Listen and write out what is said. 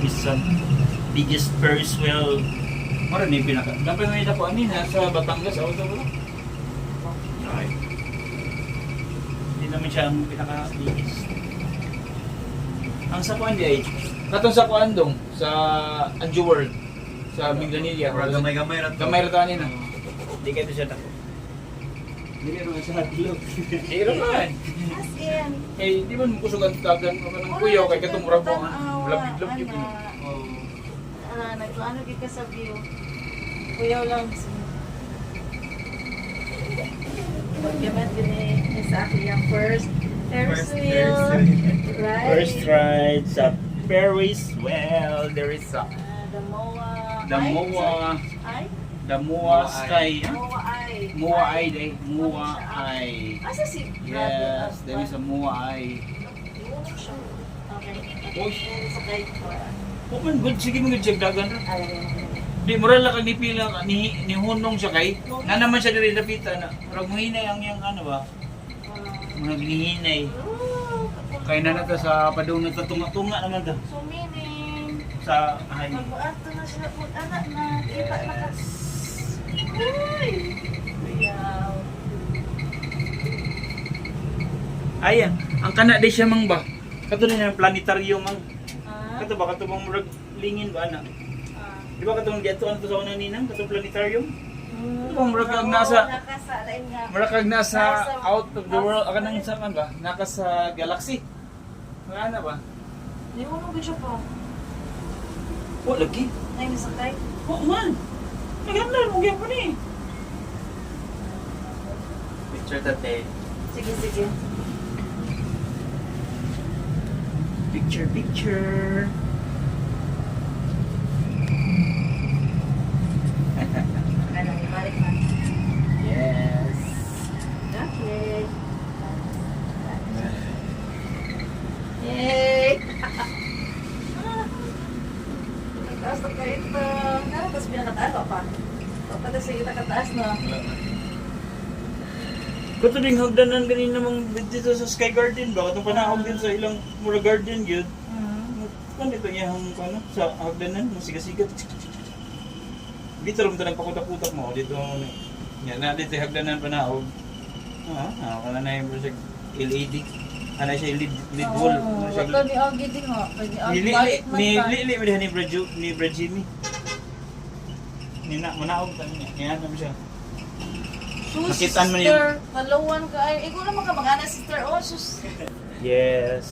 Bisan biggest Ferris wheel. Mara ni pinaka. Dapat may dako ani na sa Batangas auto ko. Ay. Hindi naman siya ang pinaka biggest. Ang sa kuan di ay katong sa kuan dong sa Anju World sa Minglanilla. Gamay-gamay ra to. Gamay ra to ani na. Hindi kayo siya dako. Dili ro sa hadlok. Hiro man. As in, Eh, di man kusugan tagan mo ng kuyaw kay katong murag mo. Labid-labid yun. nagpaano ka sa view. Kuyaw lang. Pagkamat din sa akin yung first Ferris wheel. Right? First ride sa Ferris wheel. There is a The MOA. the MOA. Ay? The MOA Sky. MOA ay. MOA Ay day. MOA Ay. Asa si? Yes, there is a MOA Ay. Okay. Uy. Sa kay. Open good sige mga check dagan ra. Alam. Di moral lang ni pila ni hunong siya kay. Na naman siya diri dapita na. Pero muhinay ang yang ano ba? Mga ginihinay. Kay na nato sa padung nagtatunga-tunga naman ta. So meaning, Sa ay. magbuato na sila po anak na kita na ka. Uy! Kuyaw. Ayan, ang kana di siya mang ba? Kato na yung planetarium ang Ah? kato ba kato bang murag lingin ba ana? Ah. Di ba katong dito ano to sa una ninang katong planetarium? Mm. Ito, murag kang nasa- Nakasa rin nga. Mura kag nasa Nasa- out of the world aka nang sa kan ba? Naka sa galaxy. Wala na ba? Di mo nung siya po. Oh, lagi. Ay, nasakay. Oh, man. Naganda mo gyud pa ni. Picture tate. Sige, sige. Picture, picture. Ano, ibalik na. Yes. Okay. Yay! Nagtaas na kayo ito. Naratas pinakataas pa. Pagkata sa kita kataas na. Kato ding hagdanan ganin namang dito sa Sky Garden ba? Katong panahon din sa ilang mura garden gyud. Kung dito niya ang ano sa hagdanan, masiga-siga. Dito rum tanang pakutak-kutak mo dito. Nya na dito hagdanan panahon. Wala na yung project LED. Ano siya lead wall. Ano siya? Ito ni Augie din ho. Ni Brad Jimmy. Nina manaog tan niya. Kaya naman siya. Sus, Nakitaan mo sister. Malawan ka. Ay, ikaw naman ka mag-ana, sister. Oh, sus. Yes.